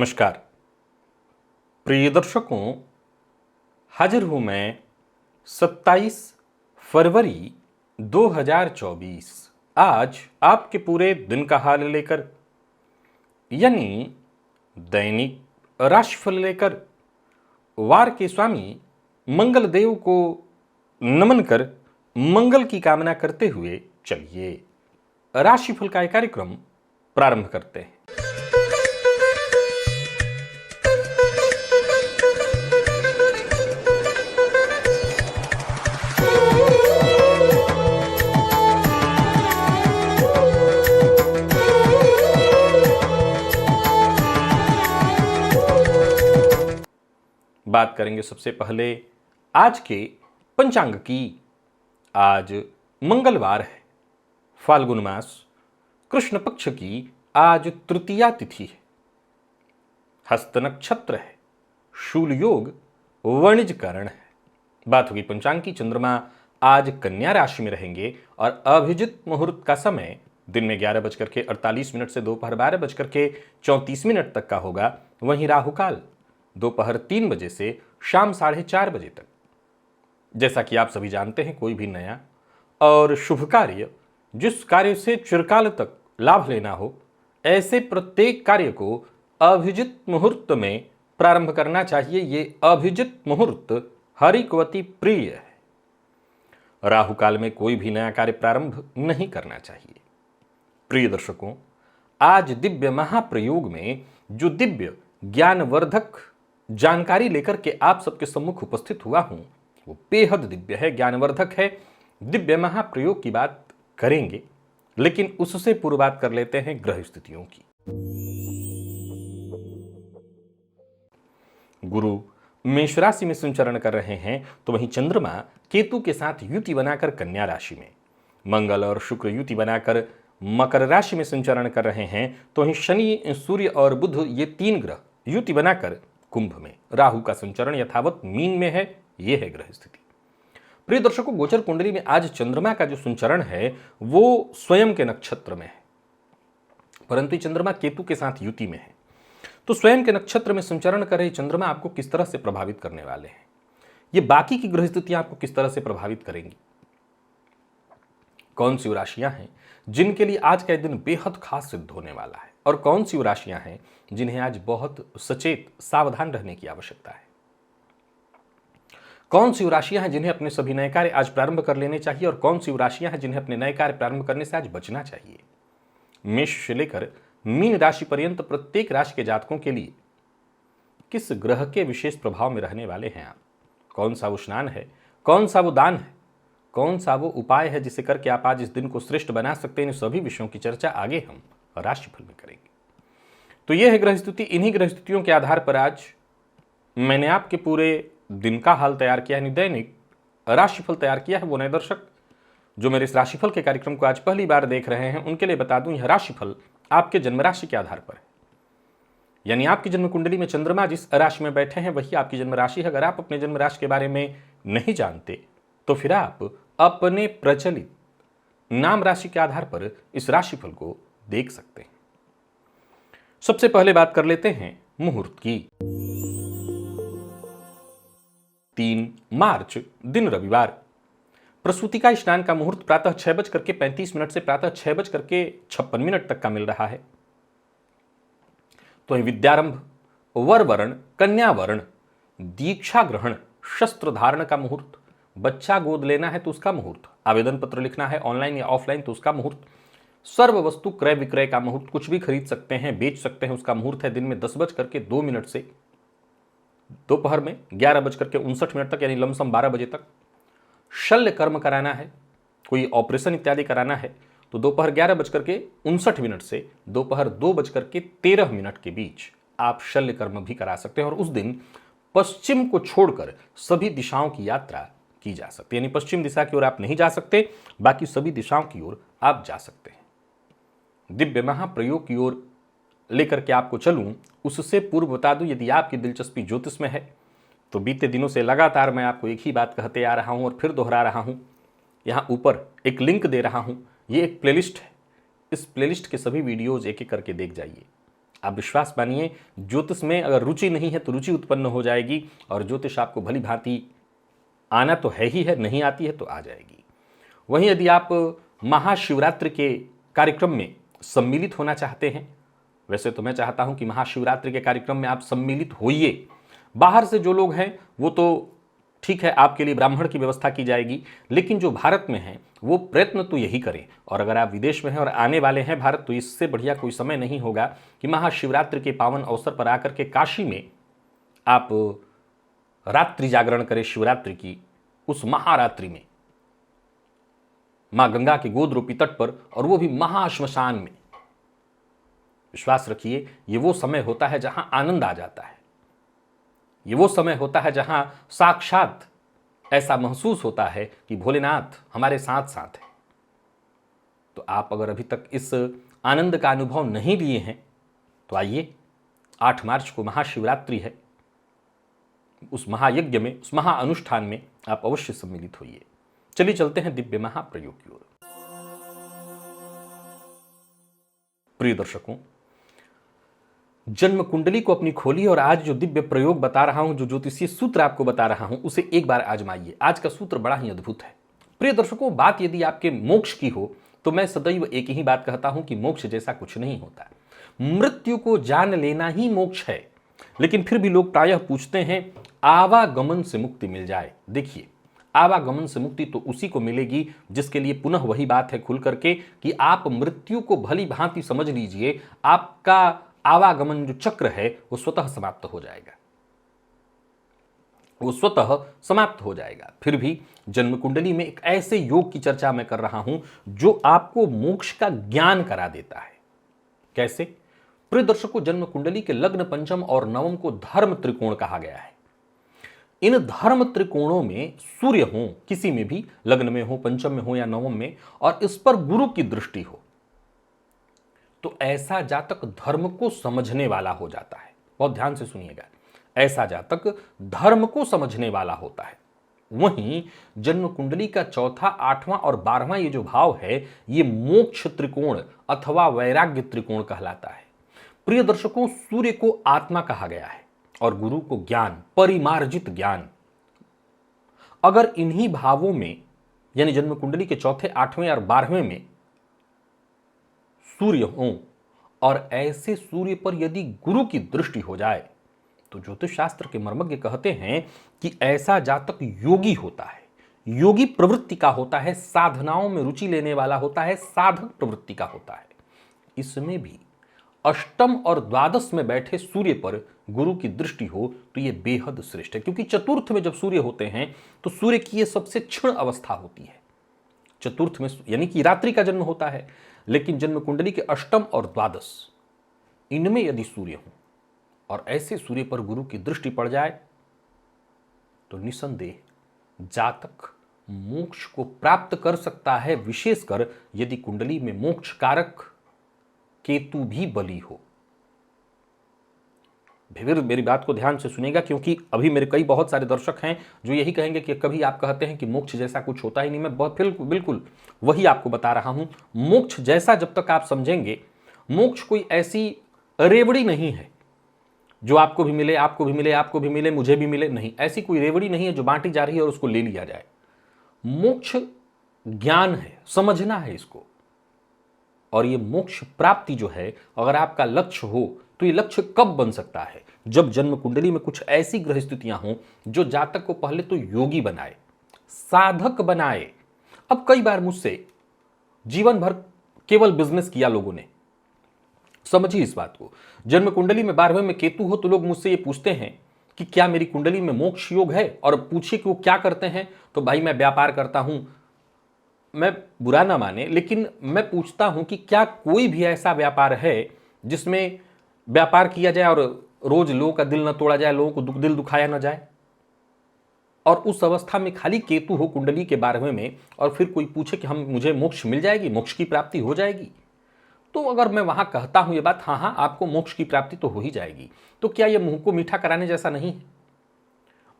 नमस्कार प्रिय दर्शकों, हाजिर हूं मैं 27 फरवरी 2024 आज आपके पूरे दिन का हाल लेकर, यानी दैनिक राशिफल लेकर वार के स्वामी मंगल देव को नमन कर मंगल की कामना करते हुए चलिए राशिफल का एक कार्यक्रम प्रारंभ करते हैं। बात करेंगे सबसे पहले आज के पंचांग की। आज मंगलवार है, फाल्गुन मास, कृष्ण पक्ष की आज तृतीया तिथि है, हस्त नक्षत्र है, शूल योग, वणिज करण है। बात होगी पंचांग की। चंद्रमा आज कन्या राशि में रहेंगे और अभिजित मुहूर्त का समय दिन में 11:48 से दोपहर 12:34 तक का होगा। वहीं राहुकाल दोपहर 3 बजे से शाम 4:30 बजे तक। जैसा कि आप सभी जानते हैं, कोई भी नया और शुभ कार्य, जिस कार्य से चिरकाल तक लाभ लेना हो, ऐसे प्रत्येक कार्य को अभिजित मुहूर्त में प्रारंभ करना चाहिए। ये अभिजित मुहूर्त हरिकवती प्रिय है। राहु काल में कोई भी नया कार्य प्रारंभ नहीं करना चाहिए। प्रिय दर्शकों, आज दिव्य महाप्रयोग में जो दिव्य ज्ञानवर्धक जानकारी लेकर के आप सबके सम्मुख उपस्थित हुआ हूं, वो बेहद दिव्य है, ज्ञानवर्धक है। दिव्य महाप्रयोग की बात करेंगे, लेकिन उससे पूर्व बात कर लेते हैं ग्रह स्थितियों की। गुरु मेष राशि में संचरण कर रहे हैं, तो वहीं चंद्रमा केतु के साथ युति बनाकर कन्या राशि में, मंगल और शुक्र युति बनाकर मकर राशि में संचरण कर रहे हैं, तो वहीं शनि, सूर्य और बुध ये 3 ग्रह युति बनाकर कुंभ में, राहु का संचरण यथावत मीन में है। यह है ग्रह स्थिति। प्रिय दर्शकों, गोचर कुंडली में आज चंद्रमा का जो संचरण है वो स्वयं के नक्षत्र में है, परंतु चंद्रमा केतु के साथ युति में है। तो स्वयं के नक्षत्र में संचरण कर रहे चंद्रमा आपको किस तरह से प्रभावित करने वाले हैं, ये बाकी की ग्रह स्थितियां आपको किस तरह से प्रभावित करेंगी, कौन सी राशियां हैं जिनके लिए आज का दिन बेहद खास सिद्ध होने वाला है, और कौन सी राशियां हैं जिन्हें आज बहुत सचेत सावधान रहने की आवश्यकता है, कौन सी राशियां हैं जिन्हें अपने सभी नए कार्य आज प्रारंभ कर लेने चाहिए, और कौन सी राशियां हैं जिन्हें अपने नए कार्य प्रारंभ करने से आज बचना चाहिए। मेष से लेकर मीन राशि पर्यंत प्रत्येक राशि के जातकों के लिए किस ग्रह के विशेष प्रभाव में रहने वाले हैं आप, कौन सा वो स्नान है, कौन सा वो दान है, कौन सा वो उपाय है जिसे करके आप आज इस दिन को श्रेष्ठ बना सकते हैं, इन सभी विषयों की चर्चा आगे हम राशिफल में करेंगे। तो यह है ग्रह स्थिति। इन्हीं ग्रह स्थितियों के आधार पर आज मैंने आपके पूरे दिन का हाल तैयार किया, यानी दैनिक राशिफल तैयार किया है। वो नए दर्शक जो मेरे इस राशिफल के कार्यक्रम को आज पहली बार देख रहे हैं, उनके लिए बता दूं, यह राशिफल आपके जन्म राशि के आधार पर है, यानी आपकी जन्म कुंडली में चंद्रमा जिस राशि में बैठे हैं वही आपकी जन्म राशि है। अगर आप अपने जन्म राशि के बारे में नहीं जानते तो फिर आप अपने प्रचलित नाम राशि के आधार पर इस राशिफल को देख सकते हैं। सबसे पहले बात कर लेते हैं मुहूर्त की। 3 मार्च दिन रविवार, प्रसूति का स्नान का मुहूर्त प्रातः 6:35 से प्रातः 6:56 तक का मिल रहा है। तो विद्यारंभ, वर वरण, कन्या वरण, दीक्षा ग्रहण, शस्त्र धारण का मुहूर्त, बच्चा गोद लेना है तो उसका मुहूर्त, आवेदन पत्र लिखना है ऑनलाइन या ऑफलाइन तो उसका मुहूर्त, सर्व वस्तु क्रय विक्रय का मुहूर्त, कुछ भी खरीद सकते हैं, बेच सकते हैं, उसका मुहूर्त है दिन में 10:02 से दोपहर में 11:59 तक, यानी लमसम 12 बजे तक। शल्य कर्म कराना है, कोई ऑपरेशन इत्यादि कराना है तो दोपहर 11:59 से दोपहर 2:13 के बीच आप शल्य कर्म भी करा सकते हैं। और उस दिन पश्चिम को छोड़कर सभी दिशाओं की यात्रा की जा सकती है, यानी पश्चिम दिशा की ओर आप नहीं जा सकते, बाकी सभी दिशाओं की ओर आप जा सकते हैं। दिव्य महाप्रयोग की ओर लेकर के आपको चलूं, उससे पूर्व बता दूं, यदि आपकी दिलचस्पी ज्योतिष में है तो बीते दिनों से लगातार मैं आपको एक ही बात कहते आ रहा हूं और फिर दोहरा रहा हूं। यहां ऊपर एक लिंक दे रहा हूं, ये एक प्लेलिस्ट है, इस प्लेलिस्ट के सभी वीडियोज एक एक करके देख जाइए। आप विश्वास मानिए, ज्योतिष में अगर रुचि नहीं है तो रुचि उत्पन्न हो जाएगी, और ज्योतिष आपको भली भांति आना तो है ही है, नहीं आती है तो आ जाएगी। वहीं यदि आप महाशिवरात्रि के कार्यक्रम में सम्मिलित होना चाहते हैं, वैसे तो मैं चाहता हूं कि महाशिवरात्रि के कार्यक्रम में आप सम्मिलित होइए। बाहर से जो लोग हैं वो तो ठीक है, आपके लिए ब्राह्मण की व्यवस्था की जाएगी, लेकिन जो भारत में हैं वो प्रयत्न तो यही करें। और अगर आप विदेश में हैं और आने वाले हैं भारत, तो इससे बढ़िया कोई समय नहीं होगा कि महाशिवरात्रि के पावन अवसर पर आकर के काशी में आप रात्रि जागरण करें शिवरात्रि की उस महारात्रि में, मां गंगा के गोद रूपी तट पर, और वो भी महाश्मशान में। विश्वास रखिए, ये वो समय होता है जहां आनंद आ जाता है। ये वो समय होता है जहां साक्षात ऐसा महसूस होता है कि भोलेनाथ हमारे साथ साथ है। तो आप अगर अभी तक इस आनंद का अनुभव नहीं लिए हैं तो आइए, 8 मार्च को महाशिवरात्रि है, उस महायज्ञ में, उस महाअनुष्ठान में आप अवश्य सम्मिलित होइए। चलिए चलते हैं दिव्य महाप्रयोग की ओर। प्रिय दर्शकों, जन्म कुंडली को अपनी खोलिए और आज जो दिव्य प्रयोग बता रहा हूं, जो ज्योतिषीय सूत्र आपको बता रहा हूं, उसे एक बार आजमाइए। आज का सूत्र बड़ा ही अद्भुत है। प्रिय दर्शकों, बात यदि आपके मोक्ष की हो तो मैं सदैव एक ही बात कहता हूं कि मोक्ष जैसा कुछ नहीं होता। मृत्यु को जान लेना ही मोक्ष है। लेकिन फिर भी लोग प्रायः पूछते हैं आवागमन से मुक्ति मिल जाए। देखिए, आवागमन से मुक्ति तो उसी को मिलेगी जिसके लिए पुनः वही बात है खुल करके कि आप मृत्यु को भली भांति समझ लीजिए। आपका आवागमन जो चक्र है वो स्वतः समाप्त हो जाएगा, वो स्वतः समाप्त हो जाएगा। फिर भी जन्म कुंडली में एक ऐसे योग की चर्चा मैं कर रहा हूं जो आपको मोक्ष का ज्ञान करा देता है। कैसे? प्रिय दर्शकों, जन्म कुंडली के लग्न, पंचम और नवम को धर्म त्रिकोण कहा गया है। इन धर्म त्रिकोणों में सूर्य हो, किसी में भी लग्न में हो, पंचम में हो या नवम में, और इस पर गुरु की दृष्टि हो, तो ऐसा जातक धर्म को समझने वाला हो जाता है। बहुत ध्यान से सुनिएगा, ऐसा जातक धर्म को समझने वाला होता है। वहीं जन्म कुंडली का चौथा, 8वां और 12वां ये जो भाव है, ये मोक्ष त्रिकोण अथवा वैराग्य त्रिकोण कहलाता है। प्रिय दर्शकों, सूर्य को आत्मा कहा गया है और गुरु को ज्ञान, परिमार्जित ज्ञान। अगर इन्हीं भावों में, यानी जन्म कुंडली के चौथे, 8वें और 12वें में सूर्य हो और ऐसे सूर्य पर यदि गुरु की दृष्टि हो जाए तो ज्योतिष शास्त्र के मर्मज्ञ कहते हैं कि ऐसा जातक योगी होता है, योगी प्रवृत्ति का होता है, साधनाओं में रुचि लेने वाला होता है, साधक प्रवृत्ति का होता है। इसमें भी अष्टम और द्वादश में बैठे सूर्य पर गुरु की दृष्टि हो तो यह बेहद श्रेष्ठ है, क्योंकि चतुर्थ में जब सूर्य होते हैं तो सूर्य की यह सबसे क्षीण अवस्था होती है। चतुर्थ में यानी कि रात्रि का जन्म होता है, लेकिन जन्म कुंडली के अष्टम और द्वादश, इनमें यदि सूर्य हो और ऐसे सूर्य पर गुरु की दृष्टि पड़ जाए तो निसंदेह जातक मोक्ष को प्राप्त कर सकता है, विशेषकर यदि कुंडली में मोक्ष कारक केतु भी बली हो। फिर मेरी बात को ध्यान से सुनेगा, क्योंकि अभी मेरे कई बहुत सारे दर्शक हैं जो यही कहेंगे कि कभी आप कहते हैं कि मोक्ष जैसा कुछ होता ही नहीं। मैं बिल्कुल वही आपको बता रहा हूं। मोक्ष जैसा जब तक आप समझेंगे, मोक्ष कोई ऐसी रेवड़ी नहीं है जो आपको भी मिले, आपको भी मिले, आपको भी मिले, मुझे भी मिले। नहीं, ऐसी कोई रेवड़ी नहीं है जो बांटी जा रही है और उसको ले लिया जाए। मोक्ष ज्ञान है, समझना है इसको। और ये मोक्ष प्राप्ति जो है, अगर आपका लक्ष्य हो तो ये लक्ष्य कब बन सकता है? जब जन्म कुंडली में कुछ ऐसी ग्रह स्थितियां हों जो जातक को पहले तो योगी बनाए, साधक बनाए। अब कई बार मुझसे जीवन भर केवल बिजनेस किया लोगों ने, समझिए इस बात को। जन्म कुंडली में 12वें में केतु हो तो लोग मुझसे ये पूछते हैं कि क्या मेरी कुंडली में मोक्ष योग है, और पूछिए कि वो क्या करते हैं, तो भाई मैं व्यापार करता हूं। मैं बुरा ना माने, लेकिन मैं पूछता हूं कि क्या कोई भी ऐसा व्यापार है जिसमें व्यापार किया जाए और रोज लोगों का दिल न तोड़ा जाए, लोगों को दिल दुखाया न जाए, और उस अवस्था में खाली केतु हो कुंडली के 12वें में, और फिर कोई पूछे कि मुझे मोक्ष मिल जाएगी, मोक्ष की प्राप्ति हो जाएगी? तो अगर मैं वहां कहता हूं ये बात, हाँ आपको मोक्ष की प्राप्ति तो हो ही जाएगी, तो क्या यह मुंह को मीठा कराने जैसा नहीं है?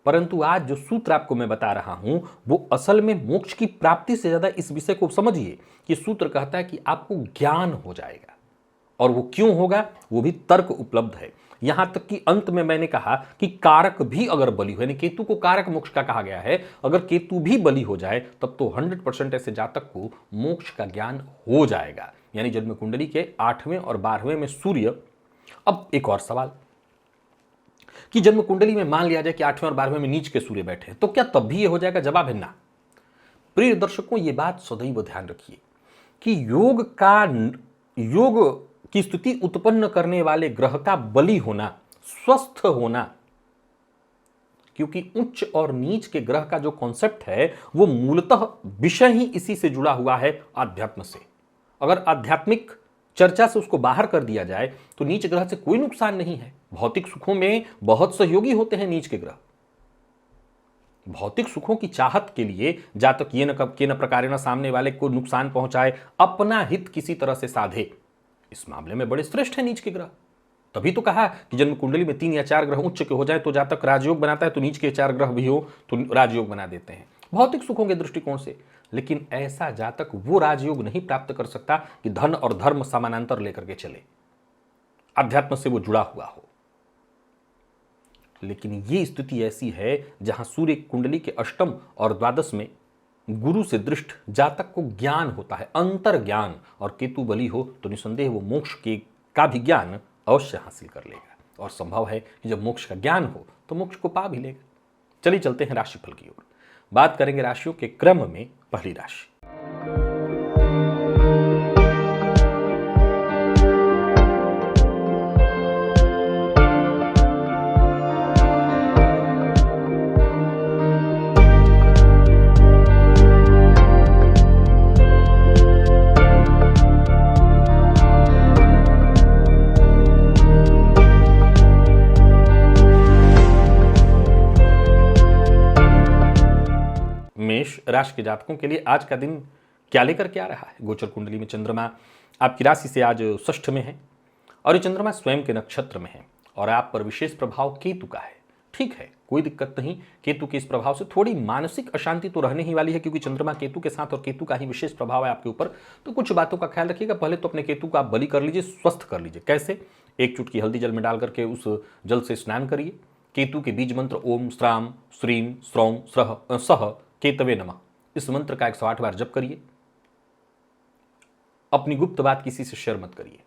परंतु आज जो सूत्र आपको मैं बता रहा हूं वो असल में मोक्ष की प्राप्ति से ज्यादा इस विषय को समझिए कि सूत्र कहता है कि आपको ज्ञान हो जाएगा। और वो क्यों होगा वो भी तर्क उपलब्ध है। यहां तक कि अंत में मैंने कहा कि कारक भी अगर बली हो, यानी केतु को कारक मोक्ष का कहा गया है, अगर केतु भी बली हो जाए तब तो 100% ऐसे जातक को मोक्ष का ज्ञान हो जाएगा। यानी जन्म कुंडली के 8वें और 12वें में सूर्य। अब एक और सवाल कि जन्म कुंडली में मान लिया जाए कि 8वें और 12वें में नीच के सूर्य बैठे तो क्या तब भी ये हो जाएगा? जवाब है ना। प्रिय दर्शकों, ये बात सदैव ध्यान रखिए कि योग की स्थिति उत्पन्न करने वाले ग्रह का बली होना, स्वस्थ होना, क्योंकि उच्च और नीच के ग्रह का जो कॉन्सेप्ट है वो मूलतः विषय ही इसी से जुड़ा हुआ है, आध्यात्म से। अगर आध्यात्मिक चर्चा से उसको बाहर कर दिया जाए तो नीच ग्रह से कोई नुकसान नहीं है। भौतिक सुखों में बहुत सहयोगी होते हैं नीच के ग्रह। भौतिक सुखों की चाहत के लिए जातक ये न प्रकारेण सामने वाले को नुकसान पहुंचाए, अपना हित किसी तरह से साधे, इस मामले में बड़े श्रेष्ठ है नीच के ग्रह। तभी तो कहा कि जन्म कुंडली में 3 या 4 ग्रह उच्च के हो जाए तो जातक राजयोग बनाता है, तो नीच के 4 ग्रह भी हो तो राजयोग बना देते हैं भौतिक सुखों के दृष्टिकोण से। लेकिन ऐसा जातक वो राजयोग नहीं प्राप्त कर सकता कि धन और धर्म समानांतर लेकर के चले, अध्यात्म से वो जुड़ा हुआ हो। लेकिन ये स्थिति ऐसी है जहां सूर्य कुंडली के अष्टम और द्वादश में गुरु से दृष्ट जातक को ज्ञान होता है, अंतर ज्ञान, और केतु बली हो तो निसंदेह वो मोक्ष का भी ज्ञान अवश्य हासिल कर लेगा। और संभव है कि जब मोक्ष का ज्ञान हो तो मोक्ष को पा भी लेगा। चलिए चलते हैं राशिफल की ओर। बात करेंगे राशियों के क्रम में। पहली राशि मेष राशि के जातकों के लिए आज का दिन क्या लेकर के आ रहा है? गोचर कुंडली में चंद्रमा आपकी राशि से आज षष्ठ में है और ये चंद्रमा स्वयं के नक्षत्र में है और आप पर विशेष प्रभाव केतु का है। ठीक है, कोई दिक्कत नहीं। केतु के इस प्रभाव से थोड़ी मानसिक अशांति तो रहने ही वाली है, क्योंकि चंद्रमा केतु के साथ और केतु का ही विशेष प्रभाव है आपके ऊपर। तो कुछ बातों का ख्याल रखिएगा। पहले तो अपने केतु का आप बलि कर लीजिए, स्वस्थ कर लीजिए। कैसे? 1 चुटकी हल्दी जल में डाल करके उस जल से स्नान करिए। केतु के बीज मंत्र ओम श्राम श्रीम श्रौम सह केतवे नमः, इस मंत्र का 108 बार जप करिए। अपनी गुप्त बात किसी से शेयर मत करिए।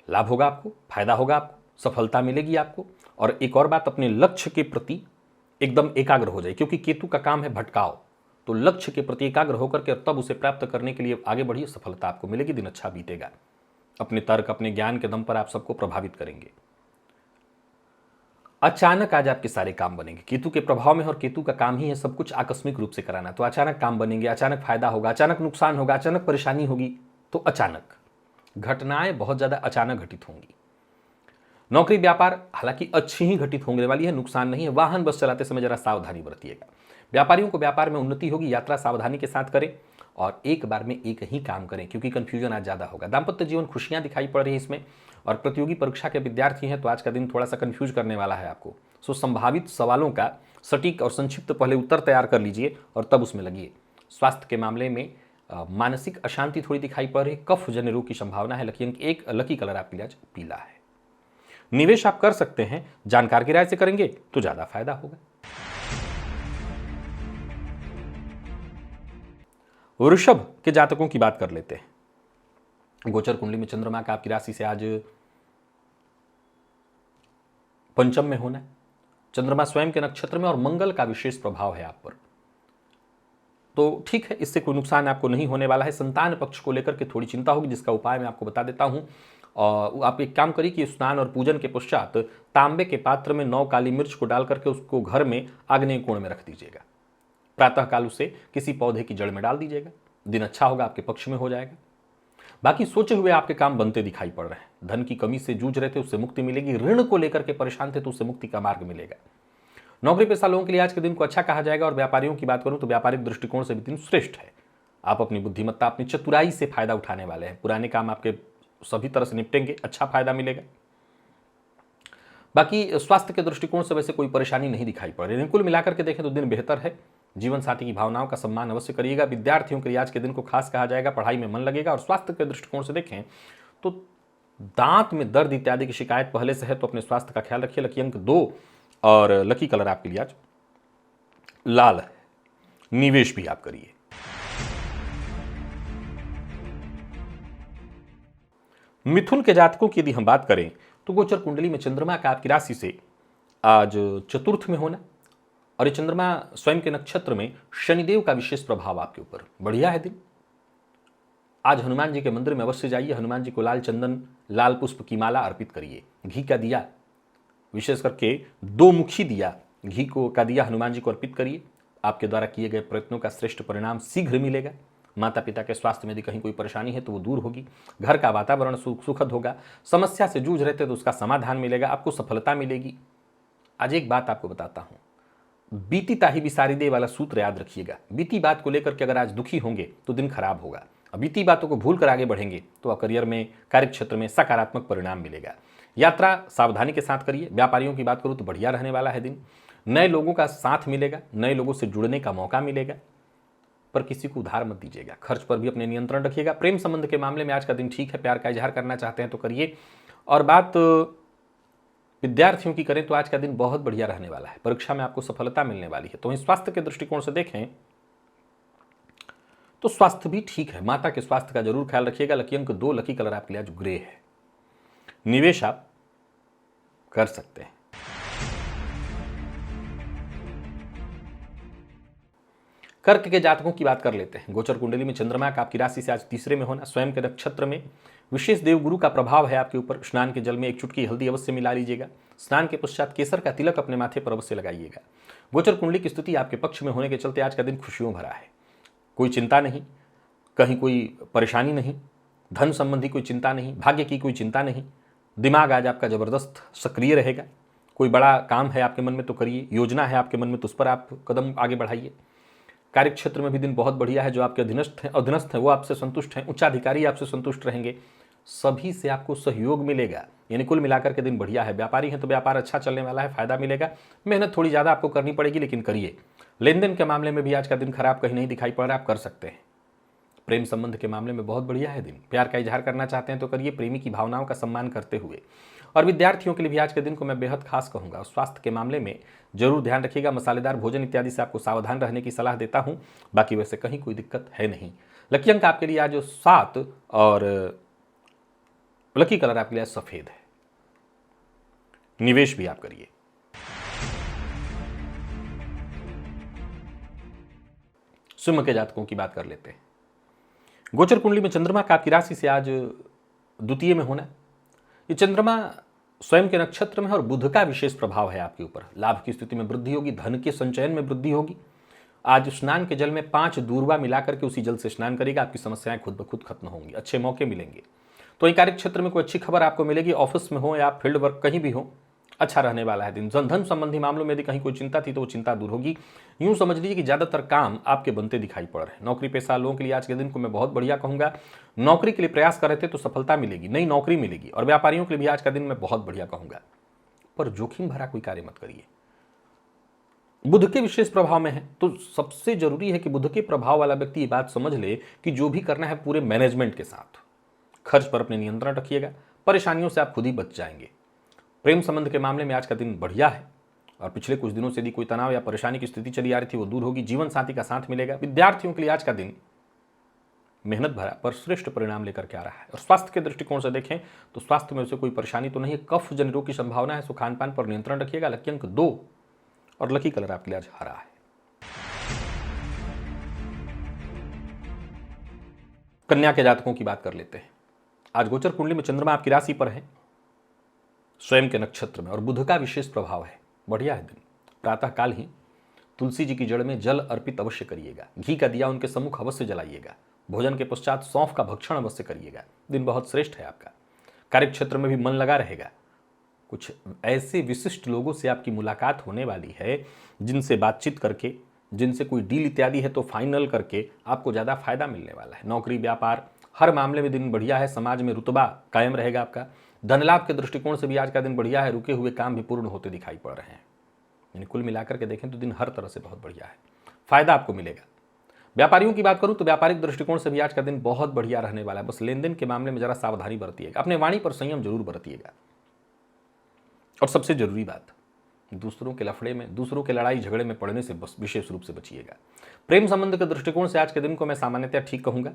लाभ होगा आपको, फायदा होगा आपको, सफलता मिलेगी आपको। और एक और बात, अपने लक्ष्य के प्रति एकदम एकाग्र हो जाए, क्योंकि केतु का काम है भटकाव। तो लक्ष्य के प्रति एकाग्र होकर के तब उसे प्राप्त करने के लिए आगे बढ़िए, सफलता आपको मिलेगी, दिन अच्छा बीतेगा। अपने तर्क, अपने ज्ञान के दम पर आप सबको प्रभावित करेंगे। अचानक आज आपके सारे काम बनेंगे, केतु के प्रभाव में, और केतु का काम ही है सब कुछ आकस्मिक रूप से कराना। तो अचानक काम बनेंगे, अचानक फायदा होगा, अचानक नुकसान होगा, अचानक परेशानी होगी। तो अचानक घटनाएं बहुत ज्यादा अचानक घटित होंगी। नौकरी व्यापार हालांकि अच्छी ही घटित होने वाली है, नुकसान नहीं है। वाहन बस चलाते समय जरा सावधानी बरतिएगा। व्यापारियों को व्यापार में उन्नति होगी, यात्रा सावधानी के साथ करें और एक बार में एक ही काम करें, क्योंकि कंफ्यूजन आज ज्यादा होगा। दाम्पत्य जीवन खुशियां दिखाई पड़ रही है इसमें, और प्रतियोगी परीक्षा के विद्यार्थी हैं तो आज का दिन थोड़ा सा कंफ्यूज करने वाला है आपको। सो संभावित सवालों का सटीक और संक्षिप्त पहले उत्तर तैयार कर लीजिए और तब उसमें लगिए। स्वास्थ्य के मामले में मानसिक अशांति थोड़ी दिखाई पड़ रही है, कफ जन्य रोग की संभावना है। लकी कलर आपके आज पीला है। निवेश आप कर सकते हैं, जानकार की राय से करेंगे तो ज्यादा फायदा होगा। वृषभ के जातकों की बात कर लेते हैं। गोचर कुंडली में चंद्रमा का आपकी राशि से आज पंचम में होना है। चंद्रमा स्वयं के नक्षत्र में और मंगल का विशेष प्रभाव है आप पर। तो ठीक है, इससे कोई नुकसान आपको नहीं होने वाला है। संतान पक्ष को लेकर के थोड़ी चिंता होगी, जिसका उपाय मैं आपको बता देता हूं। और आप एक काम करिए कि स्नान और पूजन के पश्चात तांबे के पात्र में 9 काली मिर्च को डाल करके उसको घर में आग्नेय कोण में रख दीजिएगा। प्रातःकाल उसे किसी पौधे की जड़ में डाल दीजिएगा। दिन अच्छा होगा, आपके पक्ष में हो जाएगा। बाकी सोचे हुए आपके काम बनते दिखाई पड़ रहे हैं। धन की कमी से जूझ रहे थे, उससे मुक्ति मिलेगी। ऋण को लेकर के परेशान थे तो उससे मुक्ति का मार्ग मिलेगा। नौकरी पेशा लोगों के लिए आज के दिन को अच्छा कहा जाएगा। और व्यापारियों की बात करूं तो व्यापारिक दृष्टिकोण से भी दिन श्रेष्ठ है। आप अपनी बुद्धिमत्ता, अपनी चतुराई से फायदा उठाने वाले हैं। पुराने काम आपके सभी तरह से निपटेंगे, अच्छा फायदा मिलेगा। बाकी स्वास्थ्य के दृष्टिकोण से वैसे कोई परेशानी नहीं दिखाई पड़ रही। कुल मिलाकर के देखें तो दिन बेहतर है। जीवन साथी की भावनाओं का सम्मान अवश्य करिएगा। विद्यार्थियों के लिए आज के दिन को खास कहा जाएगा, पढ़ाई में मन लगेगा। और स्वास्थ्य के दृष्टिकोण से देखें तो दांत में दर्द इत्यादि की शिकायत पहले से है तो अपने स्वास्थ्य का ख्याल रखिए। लकी अंक 2 और लकी कलर आपके लिए आज लाल है। निवेश भी आप करिए। मिथुन के जातकों की यदि हम बात करें तो गोचर कुंडली में चंद्रमा का आपकी राशि से आज चतुर्थ में होना और ये चंद्रमा स्वयं के नक्षत्र में शनिदेव का विशेष प्रभाव आपके ऊपर, बढ़िया है दिन। आज हनुमान जी के मंदिर में अवश्य जाइए, हनुमान जी को लाल चंदन लाल पुष्प की माला अर्पित करिए। घी का दिया, विशेष करके 2 मुखी दिया घी को का दिया हनुमान जी को अर्पित करिए। आपके द्वारा किए गए प्रयत्नों का श्रेष्ठ परिणाम शीघ्र मिलेगा। माता पिता के स्वास्थ्य में यदि कहीं कोई परेशानी है तो वो दूर होगी। घर का वातावरण सुखद होगा। समस्या से जूझ रहे थे तो उसका समाधान मिलेगा, आपको सफलता मिलेगी। आज एक बात आपको बताता हूं, बीती ताही बिसारी दे वाला सूत्र याद रखिएगा। बीती बात को लेकर के अगर आज दुखी होंगे तो दिन खराब होगा। बीती बातों को भूल कर आगे बढ़ेंगे तो करियर में, कार्यक्षेत्र में सकारात्मक परिणाम मिलेगा। यात्रा सावधानी के साथ करिए। व्यापारियों की बात करूं तो बढ़िया रहने वाला है दिन। नए लोगों का साथ मिलेगा, नए लोगों से जुड़ने का मौका मिलेगा, पर किसी को उधार मत दीजिएगा। खर्च पर भी अपने नियंत्रण रखिएगा। प्रेम संबंध के मामले में आज का दिन ठीक है, प्यार का इजहार करना चाहते हैं तो करिए। और बात विद्यार्थियों की करें तो आज का दिन बहुत बढ़िया रहने वाला है। परीक्षा में आपको सफलता मिलने वाली है। तो वहीं स्वास्थ्य के दृष्टिकोण से देखें तो स्वास्थ्य भी ठीक है। माता के स्वास्थ्य का जरूर ख्याल रखिएगा। लकी अंक 2, लकी कलर आपके लिए आज ग्रे है। निवेश आप कर सकते हैं। कर्क के जातकों की बात कर लेते हैं। गोचर कुंडली में चंद्रमा का आपकी राशि से आज तीसरे में होना, स्वयं के नक्षत्र में विशेष देव गुरु का प्रभाव है आपके ऊपर। स्नान के जल में 1 चुटकी हल्दी अवश्य मिला लीजिएगा। स्नान के पश्चात केसर का तिलक अपने माथे पर अवश्य लगाइएगा। गोचर कुंडली की स्थिति आपके पक्ष में होने के चलते आज का दिन खुशियों भरा है। कोई चिंता नहीं, कहीं कोई परेशानी नहीं, धन संबंधी कोई चिंता नहीं, भाग्य की कोई चिंता नहीं। दिमाग आज आपका जबरदस्त सक्रिय रहेगा। कोई बड़ा काम है आपके मन में तो करिए, योजना है आपके मन में तो उस पर आप कदम आगे बढ़ाइए। कार्यक्षेत्र में भी दिन बहुत बढ़िया है। जो आपके अधीनस्थ हैं वो आपसे संतुष्ट हैं, उच्चाधिकारी आपसे संतुष्ट रहेंगे, सभी से आपको सहयोग मिलेगा। यानी कुल मिलाकर के दिन बढ़िया है। व्यापारी हैं तो व्यापार अच्छा चलने वाला है, फायदा मिलेगा। मेहनत थोड़ी ज़्यादा आपको करनी पड़ेगी लेकिन करिए। लेन देन के मामले में भी आज का दिन खराब कहीं नहीं दिखाई पड़ रहा, आप कर सकते हैं। प्रेम संबंध के मामले में बहुत बढ़िया है दिन। प्यार का इजहार करना चाहते हैं तो करिए, प्रेमी की भावनाओं का सम्मान करते हुए। और विद्यार्थियों के लिए भी आज के दिन को मैं बेहद खास कहूँगा। स्वास्थ्य के मामले में जरूर ध्यान रखिएगा। मसालेदार भोजन इत्यादि से आपको सावधान रहने की सलाह देता हूँ। बाकी वैसे कहीं कोई दिक्कत है नहीं। लकी अंक आपके लिए आज 7 और लकी कलर आपके लिए सफेद है। निवेश भी आप करिए। सिंह के जातकों की बात कर लेते हैं। गोचर कुंडली में चंद्रमा का आपकी राशि से आज द्वितीय में होना। ये चंद्रमा स्वयं के नक्षत्र में है और बुध का विशेष प्रभाव है आपके ऊपर। लाभ की स्थिति में वृद्धि होगी, धन के संचयन में वृद्धि होगी। आज स्नान के जल में 5 दूर्वा मिलाकर के उसी जल से स्नान करेगा, आपकी समस्याएं खुद ब खुद खत्म होंगी, अच्छे मौके मिलेंगे। तो ये कार्य क्षेत्र में कोई अच्छी खबर आपको मिलेगी। ऑफिस में हो या फील्ड वर्क कहीं भी हो, अच्छा रहने वाला है दिन। धन संबंधी मामलों में यदि कहीं कोई चिंता थी तो वो चिंता दूर होगी। यूं समझ लीजिए कि ज्यादातर काम आपके बनते दिखाई पड़ रहे हैं। नौकरी पेशा लोगों के लिए आज के दिन को मैं बहुत बढ़िया कहूंगा। नौकरी के लिए प्रयास कर रहे थे तो सफलता मिलेगी, नई नौकरी मिलेगी। और व्यापारियों के लिए भी आज का दिन मैं बहुत बढ़िया कहूंगा, पर जोखिम भरा कोई कार्य मत करिए। बुध के विशेष प्रभाव में है तो सबसे जरूरी है कि बुध के प्रभाव वाला व्यक्ति ये बात समझ ले कि जो भी करना है पूरे मैनेजमेंट के साथ। खर्च पर अपने नियंत्रण रखिएगा, परेशानियों से आप खुद ही बच जाएंगे। प्रेम संबंध के मामले में आज का दिन बढ़िया है और पिछले कुछ दिनों से यदि कोई तनाव या परेशानी की स्थिति चली आ रही थी वो दूर होगी। जीवन साथी का साथ मिलेगा। विद्यार्थियों के लिए आज का दिन मेहनत भरा पर श्रेष्ठ परिणाम लेकर के आ रहा है। और स्वास्थ्य के दृष्टिकोण से देखें तो स्वास्थ्य में उसे कोई परेशानी तो नहीं है। कफ जनित रोग की संभावना है, सो खान पान पर नियंत्रण रखिएगा। लकी अंक 2 और लकी कलर आपके लिए आज हरा है। कन्या के जातकों की बात कर लेते हैं। आज गोचर कुंडली में चंद्रमा आपकी राशि पर है, स्वयं के नक्षत्र में, और बुध का विशेष प्रभाव है। बढ़िया है दिन। प्रातः काल ही तुलसी जी की जड़ में जल अर्पित अवश्य करिएगा। घी का दिया उनके सम्मुख अवश्य जलाइएगा। भोजन के पश्चात सौंफ का भक्षण अवश्य करिएगा। दिन बहुत श्रेष्ठ है आपका। कार्यक्षेत्र में भी मन लगा रहेगा। कुछ ऐसे विशिष्ट लोगों से आपकी मुलाकात होने वाली है जिनसे बातचीत करके, जिनसे कोई डील इत्यादि है तो फाइनल करके आपको ज़्यादा फायदा मिलने वाला है। नौकरी व्यापार हर मामले में दिन बढ़िया है। समाज में रुतबा कायम रहेगा आपका। धन लाभ के दृष्टिकोण से भी आज का दिन बढ़िया है। रुके हुए काम भी पूर्ण होते दिखाई पड़ रहे हैं। यानी कुल मिलाकर के देखें तो दिन हर तरह से बहुत बढ़िया है। फायदा आपको मिलेगा। व्यापारियों की बात करूं तो व्यापारिक दृष्टिकोण से भी आज का दिन बहुत बढ़िया रहने वाला है। बस लेन देन के मामले में जरा सावधानी बरतिएगा, अपने वाणी पर संयम जरूर बरतिएगा। और सबसे जरूरी बात, दूसरों के लफड़े में, दूसरों के लड़ाई झगड़े में पड़ने से विशेष रूप से बचिएगा। प्रेम संबंध के दृष्टिकोण से आज के दिन को मैं सामान्यतः ठीक कहूंगा।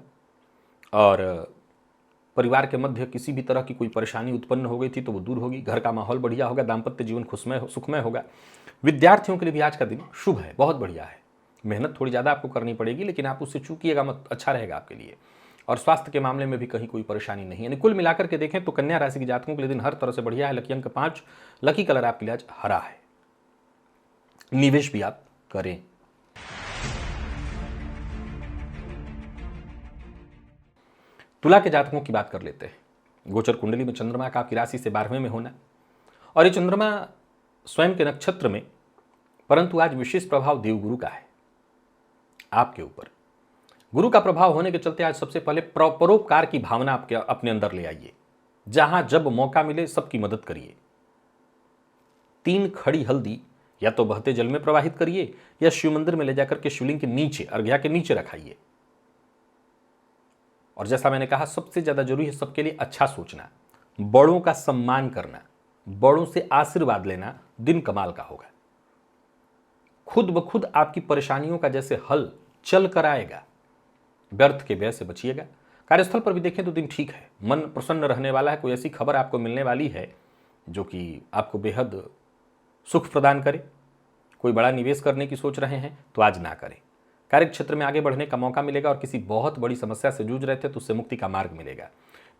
और परिवार के मध्य किसी भी तरह की कोई परेशानी उत्पन्न हो गई थी तो वो दूर होगी, घर का माहौल बढ़िया होगा, दाम्पत्य जीवन सुखमय होगा। विद्यार्थियों के लिए भी आज का दिन शुभ है, बहुत बढ़िया है। मेहनत थोड़ी ज़्यादा आपको करनी पड़ेगी, लेकिन आप उससे चूकिएगा मत, अच्छा रहेगा आपके लिए। और स्वास्थ्य के मामले में भी कहीं कोई परेशानी नहीं है। यानी कुल मिलाकर के देखें तो कन्या राशि के जातकों के लिए दिन हर तरह से बढ़िया है। लकी अंक 5, लकी कलर आपके लिए आज हरा है। निवेश भी आप करें। तुला के जातकों की बात कर लेते हैं। गोचर कुंडली में चंद्रमा का आपकी राशि से 12वें में होना, और ये चंद्रमा स्वयं के नक्षत्र में, परंतु आज विशेष प्रभाव देवगुरु का है आपके ऊपर। गुरु का प्रभाव होने के चलते आज सबसे पहले परोपकार की भावना आपके अपने अंदर ले आइए। जहां जब मौका मिले सबकी मदद करिए। 3 खड़ी हल्दी या तो बहते जल में प्रवाहित करिए या शिव मंदिर में ले जाकर के शिवलिंग के नीचे, अर्घ्या के नीचे रखाइए। और जैसा मैंने कहा, सबसे ज्यादा जरूरी है सबके लिए अच्छा सोचना, बड़ों का सम्मान करना, बड़ों से आशीर्वाद लेना दिन कमाल का होगा। खुद ब खुद आपकी परेशानियों का जैसे हल चल कर आएगा। व्यर्थ के व्यय से बचिएगा। कार्यस्थल पर भी देखें तो दिन ठीक है, मन प्रसन्न रहने वाला है। कोई ऐसी खबर आपको मिलने वाली है जो कि आपको बेहद सुख प्रदान करे। कोई बड़ा निवेश करने की सोच रहे हैं तो आज ना करें। कार्य क्षेत्र में आगे बढ़ने का मौका मिलेगा, और किसी बहुत बड़ी समस्या से जूझ रहे थे तो उससे मुक्ति का मार्ग मिलेगा।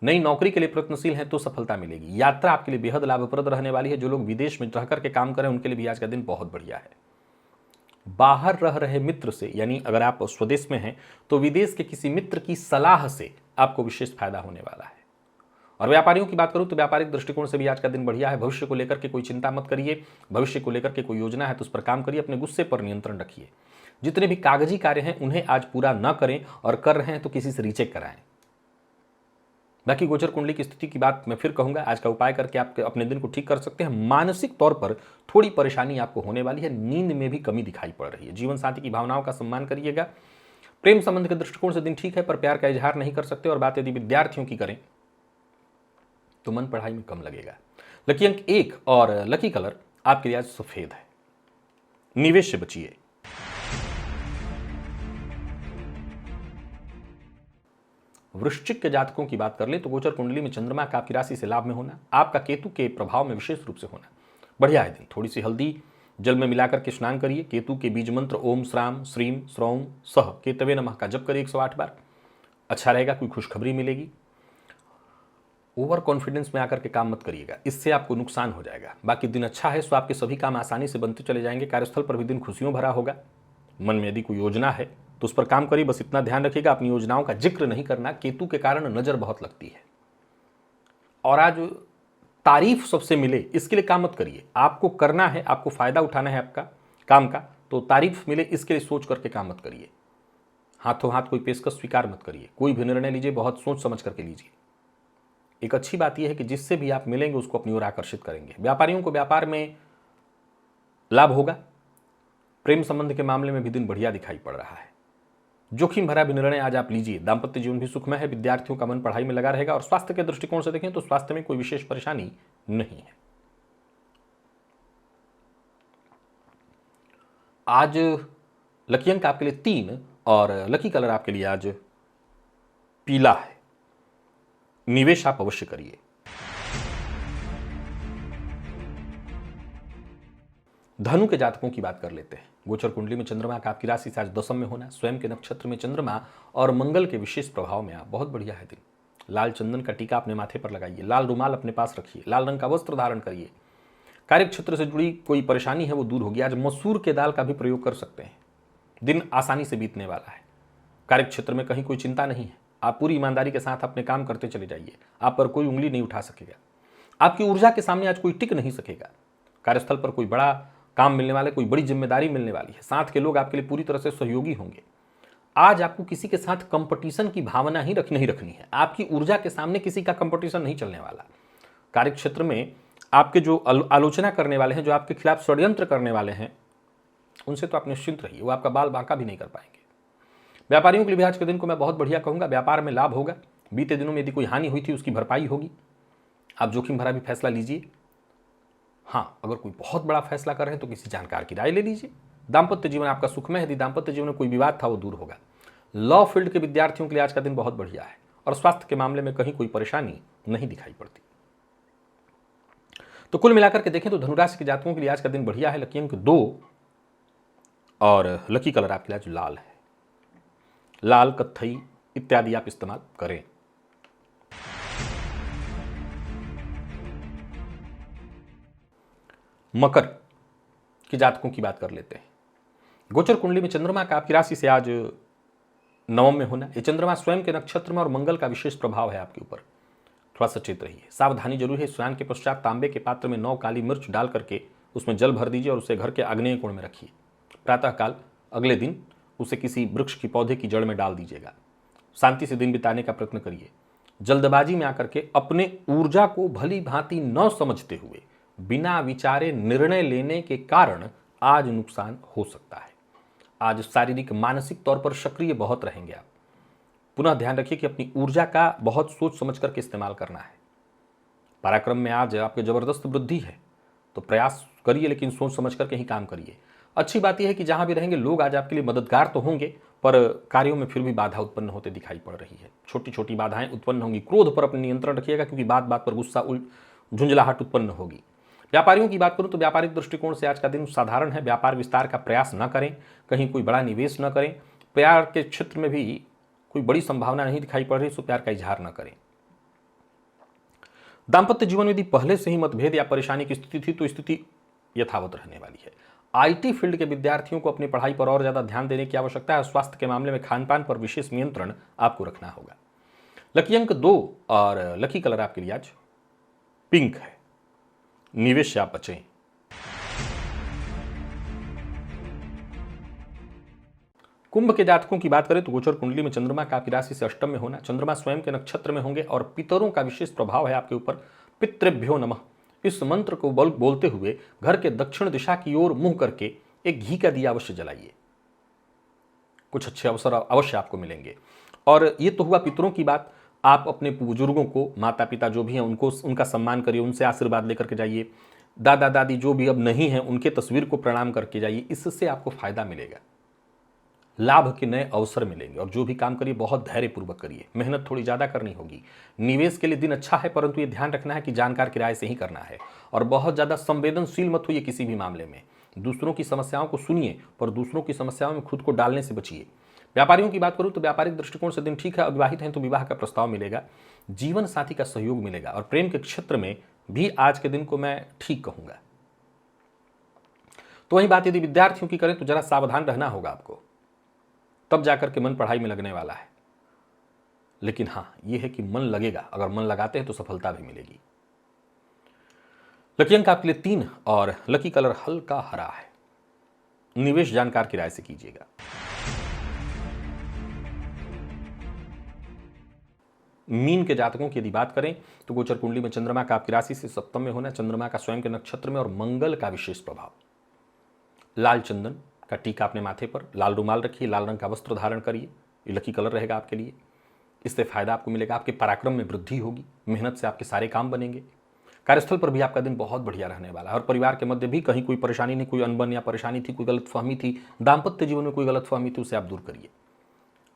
नई नौकरी के लिए प्रयत्नशील हैं तो सफलता मिलेगी। यात्रा आपके लिए बेहद लाभप्रद रहने वाली है। जो लोग विदेश में रहकर के काम करें उनके लिए भी आज का दिन बहुत बढ़िया है। बाहर रह रहे मित्र से, यानी अगर आप स्वदेश में हैं तो विदेश के किसी मित्र की सलाह से आपको विशेष फायदा होने वाला है। और व्यापारियों की बात करूं तो व्यापारिक दृष्टिकोण से भी आज का दिन बढ़िया है। भविष्य को लेकर के कोई चिंता मत करिए। भविष्य को लेकर के कोई योजना है तो उस पर काम करिए। अपने गुस्से पर नियंत्रण रखिए। जितने भी कागजी कार्य हैं उन्हें आज पूरा न करें, और कर रहे हैं तो किसी से रीचेक कराएं। बाकी गोचर कुंडली की स्थिति की बात मैं फिर कहूंगा। आज का उपाय करके आप अपने दिन को ठीक कर सकते हैं। मानसिक तौर पर थोड़ी परेशानी आपको होने वाली है। नींद में भी कमी दिखाई पड़ रही है। जीवन साथी की भावनाओं का सम्मान करिएगा। प्रेम संबंध के दृष्टिकोण से दिन ठीक है, पर प्यार का इजहार नहीं कर सकते। और बात यदि विद्यार्थियों की करें तो मन पढ़ाई में कम लगेगा। लकी अंक 1 और लकी कलर आपके लिए आज सफेद है। निवेश से बचिए। वृश्चिक के जातकों की बात कर ले तो गोचर कुंडली में चंद्रमा का आपकी राशि से लाभ में होना, आपका केतु के प्रभाव में विशेष रूप से होना बढ़िया है दिन। थोड़ी सी हल्दी जल में मिलाकर के स्नान करिए। केतु के बीज मंत्र ओम श्राम श्रीम श्रौम सह केतवे नमः का जप करिए 108 बार। अच्छा रहेगा। कोई खुशखबरी मिलेगी। ओवर कॉन्फिडेंस में आकर के काम मत करिएगा, इससे आपको नुकसान हो जाएगा। बाकी दिन अच्छा है, सो आपके सभी काम आसानी से बनते चले जाएंगे। कार्यस्थल पर भी दिन खुशियों भरा होगा। मन में यदि कोई योजना है तो उस पर काम करिए। बस इतना ध्यान रखिएगा अपनी योजनाओं का जिक्र नहीं करना। केतु के कारण नजर बहुत लगती है। और आज तारीफ सबसे मिले इसके लिए काम मत करिए। आपको करना है, आपको फायदा उठाना है आपका काम का, तो तारीफ मिले इसके लिए सोच करके काम मत करिए। हाथों हाथ कोई पेशकश स्वीकार मत करिए। कोई भी निर्णय लीजिए बहुत सोच समझ करके लीजिए। एक अच्छी बात यह है कि जिससे भी आप मिलेंगे उसको अपनी ओर आकर्षित करेंगे। व्यापारियों को व्यापार में लाभ होगा। प्रेम संबंध के मामले में भी दिन बढ़िया दिखाई पड़ रहा है। जोखिम भरा भी निर्णय आज आप लीजिए। दाम्पत्य जीवन भी सुखमय है। विद्यार्थियों का मन पढ़ाई में लगा रहेगा। और स्वास्थ्य के दृष्टिकोण से देखें तो स्वास्थ्य में कोई विशेष परेशानी नहीं है। आज लकी अंक आपके लिए 3 और लकी कलर आपके लिए आज पीला है। निवेश आप अवश्य करिए। धनु के जातकों की बात कर लेते हैं। गोचर कुंडली में चंद्रमा का आपकी राशि से आज 10 में होना, स्वयं के नक्षत्र में चंद्रमा और मंगल के विशेष प्रभाव में आप बहुत बढ़िया है दिन। लाल चंदन का टीका अपने माथे पर लगाइए। लाल रुमाल अपने पास रखिए। लाल रंग का वस्त्र धारण करिए। कार्य क्षेत्र से जुड़ी कोई परेशानी है वो दूर होगी। आज मसूर के दाल का भी प्रयोग कर सकते हैं। दिन आसानी से बीतने वाला है। कार्य क्षेत्र में कहीं कोई चिंता नहीं है। आप पूरी ईमानदारी के साथ अपने काम करते चले जाइए। आप पर कोई उंगली नहीं उठा सकेगा। आपकी ऊर्जा के सामने आज कोई टिक नहीं सकेगा। कार्यस्थल पर कोई बड़ा काम मिलने वाला है, कोई बड़ी जिम्मेदारी मिलने वाली है। साथ के लोग आपके लिए पूरी तरह से सहयोगी होंगे। आज आपको किसी के साथ कंपटीशन की भावना ही नहीं रखनी है। आपकी ऊर्जा के सामने किसी का कंपटीशन नहीं चलने वाला। कार्य क्षेत्र में आपके जो आलोचना करने वाले हैं, जो आपके खिलाफ षड्यंत्र करने वाले हैं, उनसे तो आप निश्चिंत रहिए। वो आपका बाल बांका भी नहीं कर पाएंगे। व्यापारियों के लिए भी आज के दिन को मैं बहुत बढ़िया कहूंगा, व्यापार में लाभ होगा। बीते दिनों में यदि कोई हानि हुई थी उसकी भरपाई होगी। आप जोखिम भरा भी फैसला लीजिए। हाँ, अगर कोई बहुत बड़ा फैसला कर रहे हैं तो किसी जानकार की राय ले लीजिए। दाम्पत्य जीवन आपका सुखमय है। यदि दाम्पत्य जीवन में कोई विवाद था वो दूर होगा। लॉ फील्ड के विद्यार्थियों के लिए आज का दिन बहुत बढ़िया है और स्वास्थ्य के मामले में कहीं कोई परेशानी नहीं दिखाई पड़ती। तो कुल मिलाकर के देखें तो धनुराशि के जातकों के लिए आज का दिन बढ़िया है। लकी अंक 2 और लकी कलर आपके लिए आज लाल है। लाल, कत्थई इत्यादि आप इस्तेमाल करें। मकर के जातकों की बात कर लेते हैं। गोचर कुंडली में चंद्रमा का आपकी राशि से आज नवम में होना। ये चंद्रमा स्वयं के नक्षत्र में और मंगल का विशेष प्रभाव है आपके ऊपर। थोड़ा सचेत रहिए, सावधानी जरूर है। स्नान के पश्चात तांबे के पात्र में 9 काली मिर्च डाल करके उसमें जल भर दीजिए और उसे घर के आग्नेय कोण में रखिए। प्रातःकाल अगले दिन उसे किसी वृक्ष की पौधे की जड़ में डाल दीजिएगा। शांति से दिन बिताने का प्रयत्न करिए। जल्दबाजी में आकर के अपने ऊर्जा को भली भांति न समझते हुए बिना विचारे निर्णय लेने के कारण आज नुकसान हो सकता है। आज शारीरिक मानसिक तौर पर सक्रिय बहुत रहेंगे आप। पुनः ध्यान रखिए कि अपनी ऊर्जा का बहुत सोच समझ करके इस्तेमाल करना है। पराक्रम में आज आपके जबरदस्त वृद्धि है, तो प्रयास करिए लेकिन सोच समझ करके ही काम करिए। अच्छी बात यह है कि जहां भी रहेंगे लोग आज आपके लिए मददगार तो होंगे, पर कार्यों में फिर भी बाधा उत्पन्न होते दिखाई पड़ रही है। छोटी छोटी बाधाएं उत्पन्न होंगी। क्रोध पर अपने नियंत्रण रखिएगा, क्योंकि बात बात पर गुस्सा झुंझलाहट उत्पन्न होगी। व्यापारियों की बात करूं तो व्यापारिक दृष्टिकोण से आज का दिन साधारण है। व्यापार विस्तार का प्रयास न करें, कहीं कोई बड़ा निवेश न करें। प्यार के क्षेत्र में भी कोई बड़ी संभावना नहीं दिखाई पड़ रही, सो प्यार का इजहार न करें। दाम्पत्य जीवन में यदि पहले से ही मतभेद या परेशानी की स्थिति थी तो स्थिति यथावत रहने वाली है। आईटी फील्ड के विद्यार्थियों को अपनी पढ़ाई पर और ज्यादा ध्यान देने की आवश्यकता है। स्वास्थ्य के मामले में खानपान पर विशेष नियंत्रण आपको रखना होगा। लकी अंक 2 और लकी कलर आपके लिए आज पिंक है। निवेश से आप बचें। कुंभ के जातकों की बात करें तो गोचर कुंडली में चंद्रमा का आपकी राशि से अष्टम में होना। चंद्रमा स्वयं के नक्षत्र में होंगे और पितरों का विशेष प्रभाव है आपके ऊपर। पितृभ्यो नमः इस मंत्र को बोलते हुए घर के दक्षिण दिशा की ओर मुंह करके एक घी का दिया अवश्य जलाइए। कुछ अच्छे अवसर अवश्य आपको मिलेंगे। और ये तो हुआ पितरों की बात। आप अपने बुजुर्गों को, माता पिता जो भी हैं उनको, उनका सम्मान करिए, उनसे आशीर्वाद लेकर के जाइए। दादा दादी जो भी अब नहीं हैं उनके तस्वीर को प्रणाम करके जाइए। इससे आपको फायदा मिलेगा, लाभ के नए अवसर मिलेंगे। और जो भी काम करिए बहुत धैर्यपूर्वक करिए। मेहनत थोड़ी ज़्यादा करनी होगी। निवेश के लिए दिन अच्छा है, परंतु ये ध्यान रखना है कि जानकार की राय से ही करना है। और बहुत ज़्यादा संवेदनशील मत होइए किसी भी मामले में। दूसरों की समस्याओं को सुनिए, पर दूसरों की समस्याओं में खुद को डालने से बचिए। व्यापारियों की बात करूं तो व्यापारिक दृष्टिकोण से दिन ठीक है। अविवाहित हैं तो विवाह का प्रस्ताव मिलेगा। जीवन साथी का सहयोग मिलेगा। और प्रेम के क्षेत्र में भी आज के दिन को मैं ठीक कहूंगा। तो वही बात यदि विद्यार्थियों की करें तो जरा सावधान रहना होगा आपको, तब जाकर के मन पढ़ाई में लगने वाला है। लेकिन हां, यह है कि मन लगेगा। अगर मन लगाते हैं तो सफलता भी मिलेगी। लकी अंक आपके लिए 3 और लकी कलर हल्का हरा है। निवेश जानकार की राय से कीजिएगा। मीन के जातकों की यदि बात करें तो गोचर कुंडली में चंद्रमा का आपकी राशि से सप्तम में होना। चंद्रमा का स्वयं के नक्षत्र में और मंगल का विशेष प्रभाव। लाल चंदन का टीका अपने माथे पर, लाल रुमाल रखिए, लाल रंग का वस्त्र धारण करिए। ये लकी कलर रहेगा आपके लिए। इससे फायदा आपको मिलेगा। आपके पराक्रम में वृद्धि होगी। मेहनत से आपके सारे काम बनेंगे। कार्यस्थल पर भी आपका दिन बहुत बढ़िया रहने वाला है। और परिवार के मध्य भी कहीं कोई परेशानी नहीं, कोई अनबन या परेशानी थी, कोई गलतफहमी थी, दाम्पत्य जीवन में कोई गलतफहमी थी, उसे आप दूर करिए।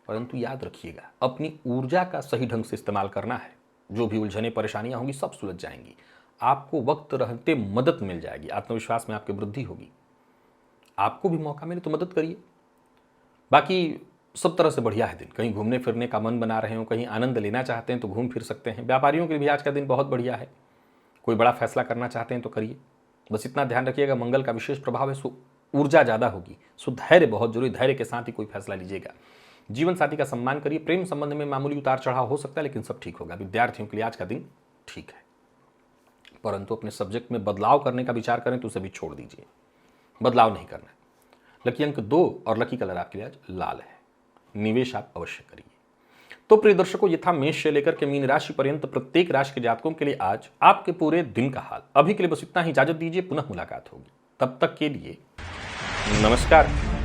परंतु याद रखिएगा, अपनी ऊर्जा का सही ढंग से इस्तेमाल करना है। जो भी उलझने परेशानियां होंगी सब सुलझ जाएंगी। आपको वक्त रहते मदद मिल जाएगी। आत्मविश्वास में आपकी वृद्धि होगी। आपको भी मौका मिले तो मदद करिए। बाकी सब तरह से बढ़िया है दिन। कहीं घूमने फिरने का मन बना रहे हो, कहीं आनंद लेना चाहते हैं तो घूम फिर सकते हैं। व्यापारियों के लिए भी आज का दिन बहुत बढ़िया है। कोई बड़ा फैसला करना चाहते हैं तो करिए। बस इतना ध्यान रखिएगा, मंगल का विशेष प्रभाव है, सो ऊर्जा ज़्यादा होगी। सो धैर्य बहुत जरूरी। धैर्य के साथ ही कोई फैसला लीजिएगा। जीवन साथी का सम्मान करिए। प्रेम संबंध में मामूली उतार चढ़ाव हो सकता है, लेकिन सब ठीक होगा। विद्यार्थियों के लिए आज का दिन ठीक है, परंतु अपने सब्जेक्ट में बदलाव करने का विचार करें तो उसे भी छोड़ दीजिए। बदलाव नहीं करना है। लकी अंक 2 और लकी कलर आपके लिए आज लाल है। निवेश आप अवश्य करिए। तो प्रिय दर्शकों, ये था मेष से लेकर के मीन राशि पर्यंत प्रत्येक राशि के जातकों के लिए आज आपके पूरे दिन का हाल। अभी के लिए बस इतना ही। इजाजत दीजिए, पुनः मुलाकात होगी। तब तक के लिए नमस्कार।